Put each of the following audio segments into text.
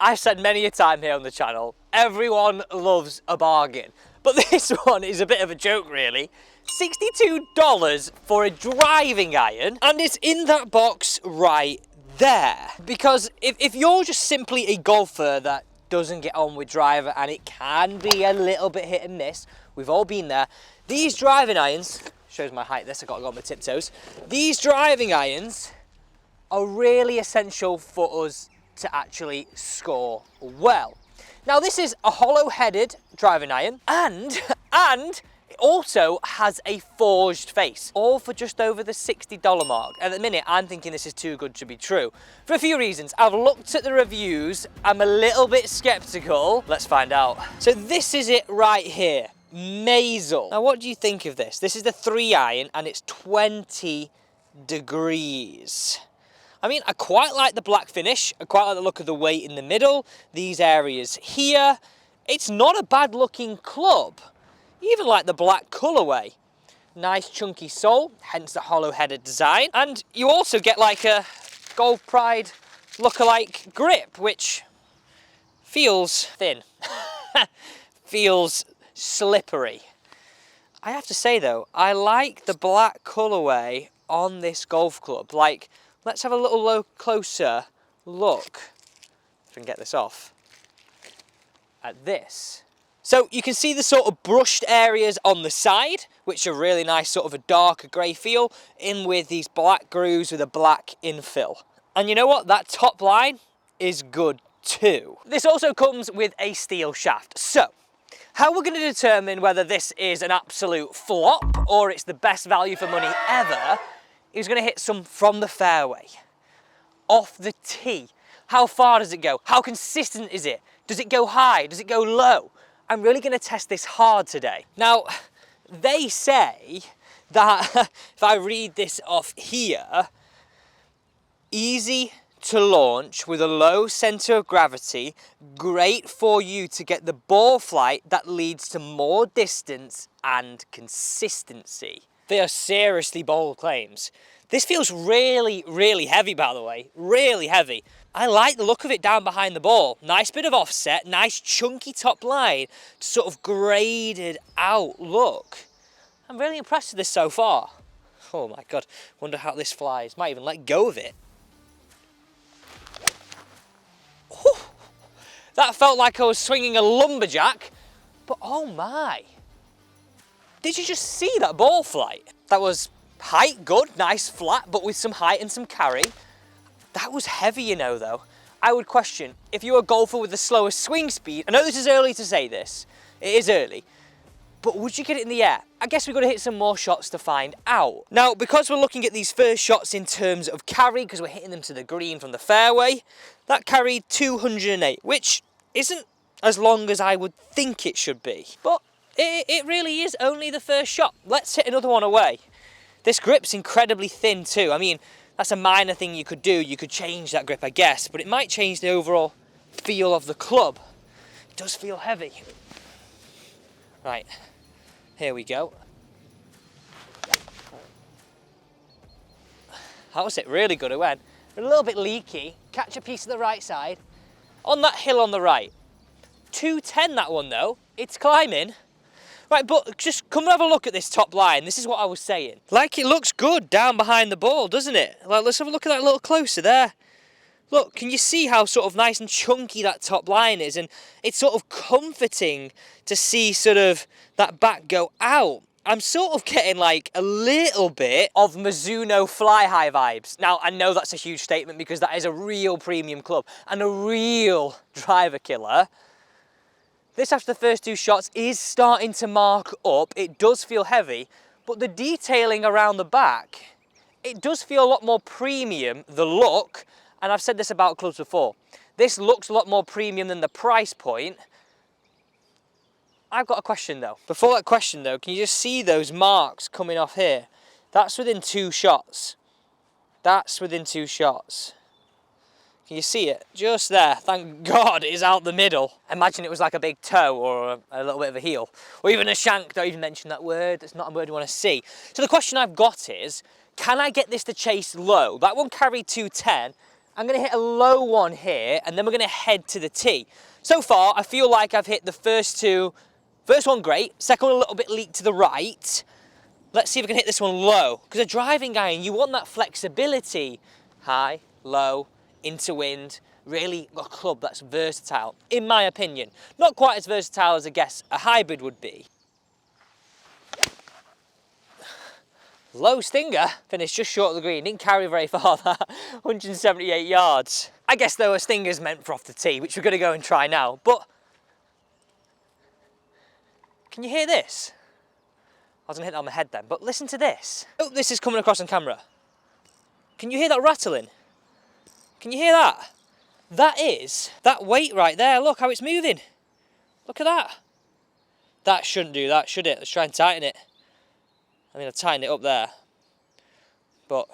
I've said many a time here on the channel, everyone loves a bargain. But this one is a bit of a joke, really. $62 for a driving iron, and it's in that box right there. Because if you're just simply a golfer that doesn't get on with driver, and it can be a little bit hit and miss, we've all been there. These driving irons, shows my height this, I've got to go on my tiptoes. These driving irons are really essential for us to actually score well. Now this is a hollow-headed driving iron, and it also has a forged face, all for just over the $60 mark. At the minute, I'm thinking this is too good to be true. For a few reasons. I've looked at the reviews, I'm a little bit skeptical. Let's find out. So this is it right here, Mazel. Now what do you think of this? This is the 3 iron and it's 20 degrees. I mean, I quite like the black finish. I quite like the look of the weight in the middle. These areas here. It's not a bad looking club. Even like the black Callaway. Nice chunky sole, hence the hollow headed design. And you also get like a Golf Pride lookalike grip, which feels thin. Feels slippery. I have to say though, I like the black Callaway on this golf club. Like, let's have a little closer look, if I can get this off, at this. So you can see the sort of brushed areas on the side, which are really nice, sort of a darker grey feel, in with these black grooves with a black infill. And you know what? That top line is good too. This also comes with a steel shaft. So, how we're going to determine whether this is an absolute flop or it's the best value for money ever, is going to hit some from the fairway, off the tee. How far does it go? How consistent is it? Does it go high? Does it go low? I'm really going to test this hard today. Now, they say that, if I read this off here, easy to launch with a low center of gravity, great for you to get the ball flight that leads to more distance and consistency. They are seriously bold claims. This feels really, really heavy, by the way. Really heavy. I like the look of it down behind the ball. Nice bit of offset, nice chunky top line, sort of graded out look. I'm really impressed with this so far. Oh my God, wonder how this flies. Might even let go of it. Whew. That felt like I was swinging a lumberjack, but oh my. Did you just see that ball flight? That was height, good, nice, flat, but with some height and some carry. That was heavy, you know, though. I would question, if you're a golfer with the slowest swing speed, I know this is early to say this, it is early, but would you get it in the air? I guess we've got to hit some more shots to find out. Now, because we're looking at these first shots in terms of carry, because we're hitting them to the green from the fairway, that carried 208, which isn't as long as I would think it should be. But it really is only the first shot. Let's hit another one away. This grip's incredibly thin too. I mean, that's a minor thing you could do. You could change that grip, I guess, but it might change the overall feel of the club. It does feel heavy. Right, here we go. That was it, really good. It went a little bit leaky. Catch a piece of the right side. On that hill on the right. 210 that one though. It's climbing. Right, but just come and have a look at this top line. This is what I was saying. Like, it looks good down behind the ball, doesn't it? Like, let's have a look at that a little closer there. Look, can you see how sort of nice and chunky that top line is? And it's sort of comforting to see sort of that back go out. I'm sort of getting like a little bit of Mizuno FLi-Hi vibes. Now, I know that's a huge statement because that is a real premium club and a real driver killer. This, after the first 2 shots, is starting to mark up. It does feel heavy, but the detailing around the back, it does feel a lot more premium, the look, and I've said this about clubs before. This looks a lot more premium than the price point. I've got a question though. Before that question though, can you just see those marks coming off here? That's within 2 shots. That's within 2 shots. Can you see it? Just there. Thank God it's out the middle. Imagine it was like a big toe or a little bit of a heel. Or even a shank. Don't even mention that word. It's not a word you want to see. So the question I've got is, can I get this to chase low? That one carried 210 I'm going to hit a low one here, and then we're going to head to the tee. So far, I feel like I've hit the first two. First one great, second one a little bit leaked to the right. Let's see if we can hit this one low. Because a driving iron, you want that flexibility. High, low, into wind. Really a club that's versatile, in my opinion. Not quite as versatile as I guess a hybrid would be. Low stinger, finished just short of the green. Didn't carry very far, that 178 yards. I guess though a stinger's meant for off the tee, which we're going to go and try now. But can you hear this? I was going to hit that on my head then, but listen to this. Oh, this is coming across on camera. Can you hear that rattling? Can you hear that? That is that weight right there. Look how it's moving. Look at that. That shouldn't do that, should it? Let's try and tighten it. I mean, I tightened it up there. But,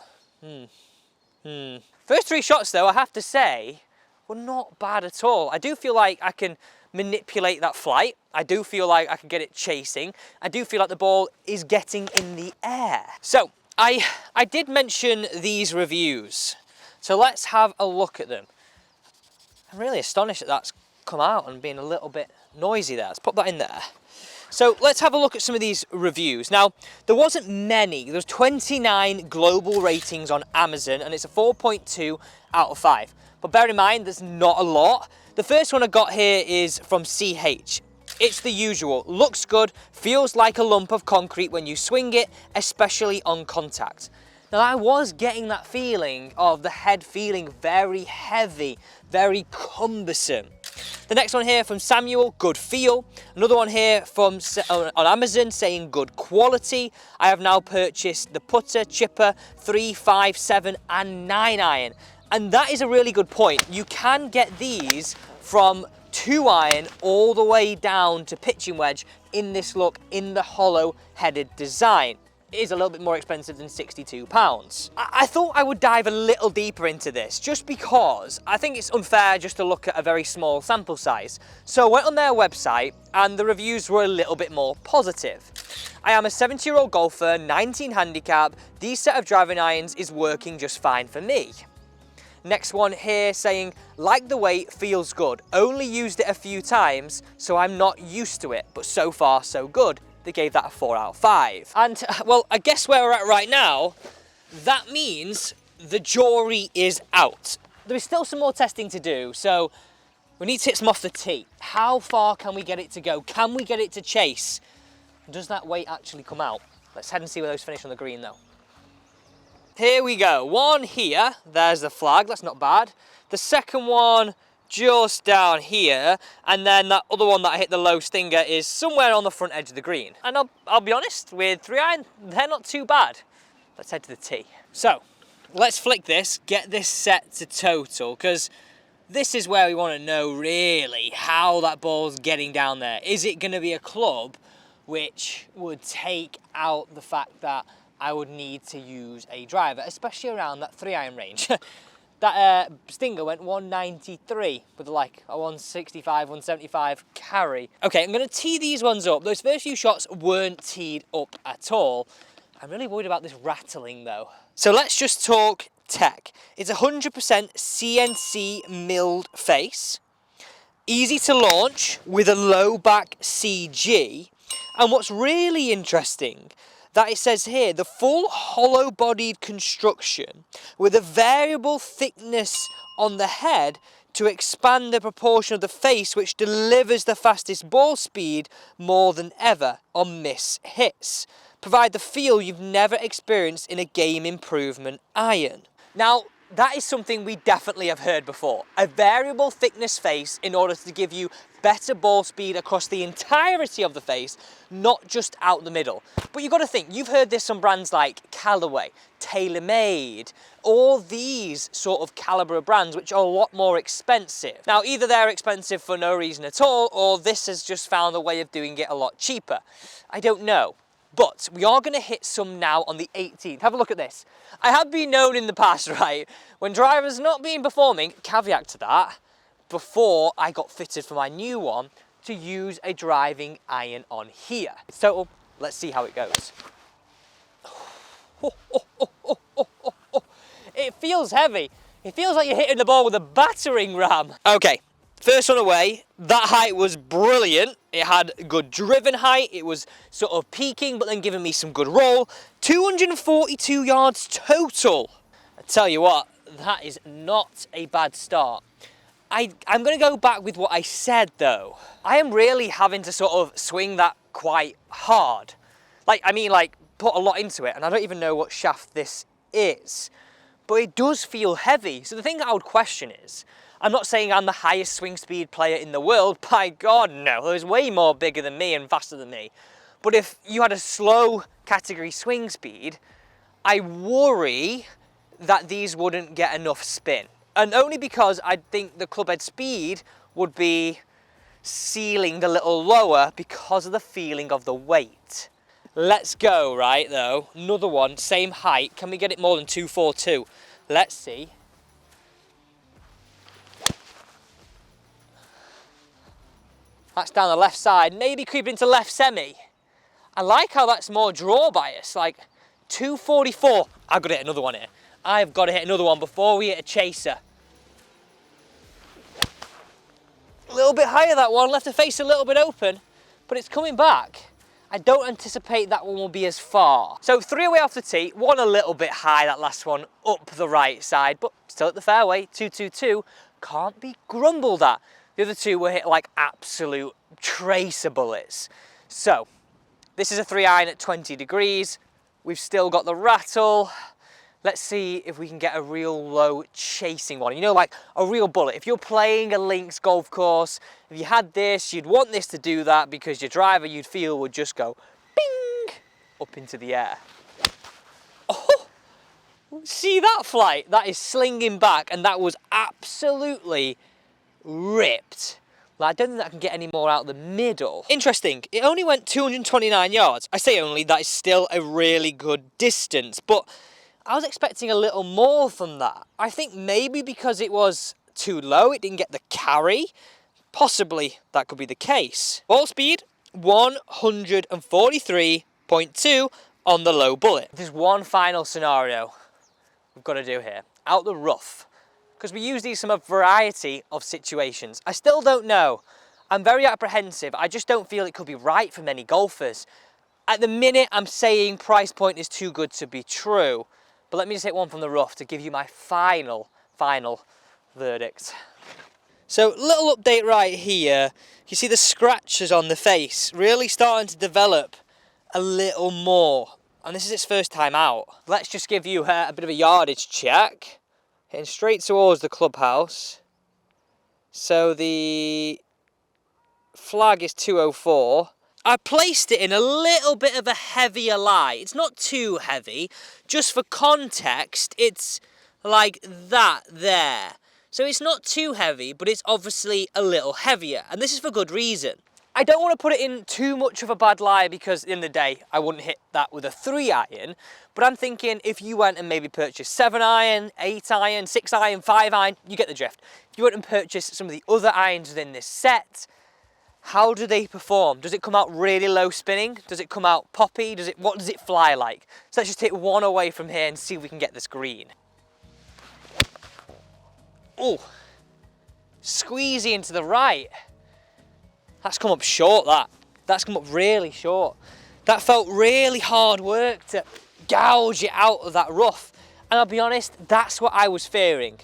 First three shots though, I have to say, were not bad at all. I do feel like I can manipulate that flight. I do feel like I can get it chasing. I do feel like the ball is getting in the air. So, I did mention these reviews. So let's have a look at them. I'm really astonished that that's come out and been a little bit noisy there. Let's pop that in there. So let's have a look at some of these reviews. Now, there wasn't many. There was 29 global ratings on Amazon, and it's a 4.2 out of 5. But bear in mind, there's not a lot. The first one I got here is from CH. It's the usual. Looks good, feels like a lump of concrete when you swing it, especially on contact. Now, I was getting that feeling of the head feeling very heavy, very cumbersome. The next one here from Samuel, good feel. Another one here from on Amazon saying good quality. I have now purchased the putter, chipper, 3, 5, 7 and 9 iron. And that is a really good point. You can get these from 2 iron all the way down to pitching wedge in this look, in the hollow headed design. It is a little bit more expensive than £62. I thought I would dive a little deeper into this just because I think it's unfair just to look at a very small sample size. So I went on their website and the reviews were a little bit more positive. I am a 70-year-old golfer, 19 handicap. These set of driving irons is working just fine for me. Next one here saying, like the weight, feels good. Only used it a few times, so I'm not used to it, but so far so good. They gave that a 4 out of 5. And, well, I guess where we're at right now, that means the jury is out. There is still some more testing to do, so we need to hit some off the tee. How far can we get it to go? Can we get it to chase? Does that weight actually come out? Let's head and see where those finish on the green, though. Here we go. One here. There's the flag. That's not bad. The second one just down here, and then that other one that I hit the low stinger is somewhere on the front edge of the green. And I'll be honest, with 3 iron, they're not too bad. Let's head to the tee. So, let's flick this, get this set to total, because this is where we want to know really how that ball's getting down there. Is it going to be a club which would take out the fact that I would need to use a driver, especially around that 3 iron range? That stinger went 193 with like a 165, 175 carry. Okay, I'm going to tee these ones up. Those first few shots weren't teed up at all. I'm really worried about this rattling though. So let's just talk tech. It's 100% CNC milled face. Easy to launch with a low back CG. And what's really interesting, that it says here, the full hollow-bodied construction with a variable thickness on the head to expand the proportion of the face, which delivers the fastest ball speed more than ever on miss hits. Provide the feel you've never experienced in a game improvement iron. Now, that is something we definitely have heard before. A variable thickness face in order to give you better ball speed across the entirety of the face, not just out the middle. But you've got to think, you've heard this from brands like Callaway, Taylomade, all these sort of caliber of brands which are a lot more expensive. Now, either they're expensive for no reason at all, or this has just found a way of doing it a lot cheaper. I don't know. But we are going to hit some now on the 18th. Have a look at this. I have been known in the past, right, when drivers not been performing, caveat to that, before I got fitted for my new one, to use a driving iron on here. It's total. Let's see how it goes. It feels heavy. It feels like you're hitting the ball with a battering ram. Okay, first one away. That height was brilliant. It had good driven height. It was sort of peaking, but then giving me some good roll. 242 yards total. I tell you what, that is not a bad start. I'm going to go back with what I said though. I am really having to sort of swing that quite hard. Like, put a lot into it, and I don't even know what shaft this is. But it does feel heavy. So the thing that I would question is, I'm not saying I'm the highest swing speed player in the world. By God, no. There's way more bigger than me and faster than me. But if you had a slow category swing speed, I worry that these wouldn't get enough spin. And only because I think the club head speed would be sealing a little lower because of the feeling of the weight. Let's go, right, though. Another one, same height. Can we get it more than 242? Let's see. That's down the left side, maybe creeping into left semi. I like how that's more draw bias, like 244. I've got to hit another one here. I've got to hit another one before we hit a chaser. A little bit higher, that one. Left the face a little bit open, but it's coming back. I don't anticipate that one will be as far. So 3 away off the tee, one a little bit high, that last one up the right side, but still at the fairway, 222. Can't be grumbled at. The other two were hit like absolute tracer bullets. So this is a 3-iron at 20 degrees. We've still got the rattle. Let's see if we can get a real low chasing one. You know, like a real bullet. If you're playing a links golf course, if you had this, you'd want this to do that because your driver, you'd feel, would just go bing up into the air. Oh, see that flight? That is slinging back, and that was absolutely ripped. Like, I don't think that can get any more out the middle. Interesting, it only went 229 yards. I say only, that is still a really good distance, but I was expecting a little more from that. I think maybe because it was too low, it didn't get the carry. Possibly that could be the case. Ball speed, 143.2 on the low bullet. There's one final scenario we've got to do here. Out the rough. Because we use these in a variety of situations. I still don't know. I'm very apprehensive. I just don't feel it could be right for many golfers. At the minute, I'm saying price point is too good to be true. But let me just hit one from the rough to give you my final verdict. So, little update right here. You see the scratches on the face really starting to develop a little more. And this is its first time out. Let's just give you a bit of a yardage check. Hitting straight towards the clubhouse. So the flag is 204. I placed it in a little bit of a heavier lie. It's not too heavy. Just for context, it's like that there. So it's not too heavy, but it's obviously a little heavier. And this is for good reason. I don't want to put it in too much of a bad lie because in the day, I wouldn't hit that with a 3-iron. But I'm thinking if you went and maybe purchased 7-iron, 8-iron, 6-iron, 5-iron, you get the drift. If you went and purchased some of the other irons within this set, how do they perform? Does it come out really low spinning? Does it come out poppy? What does it fly like? So let's just hit one away from here and see if we can get this green. Oh, squeezy into the right. That's come up short, that. That's come up really short. That felt really hard work to gouge it out of that rough. And I'll be honest, that's what I was fearing.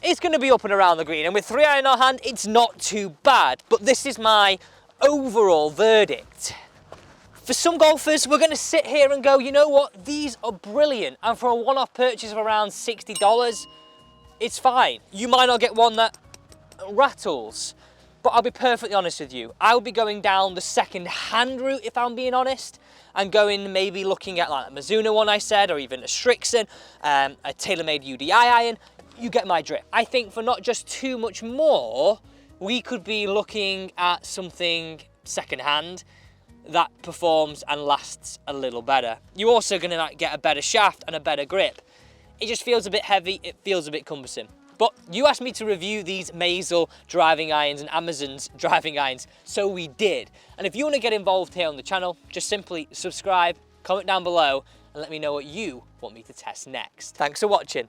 It's going to be up and around the green, and with 3-iron in our hand, it's not too bad. But this is my overall verdict. For some golfers, we're going to sit here and go, you know what, these are brilliant. And for a one-off purchase of around $60, it's fine. You might not get one that rattles. But I'll be perfectly honest with you. I would be going down the second-hand route, if I'm being honest, and going maybe looking at like a Mizuno one I said, or even a Strixon, a Taylomade UDI iron. You get my drift. I think for not just too much more, we could be looking at something second-hand that performs and lasts a little better. You're also going to get a better shaft and a better grip. It just feels a bit heavy. It feels a bit cumbersome. But you asked me to review these Mazel driving irons and Amazon's driving irons, so we did. And if you want to get involved here on the channel, just simply subscribe, comment down below, and let me know what you want me to test next. Thanks for watching.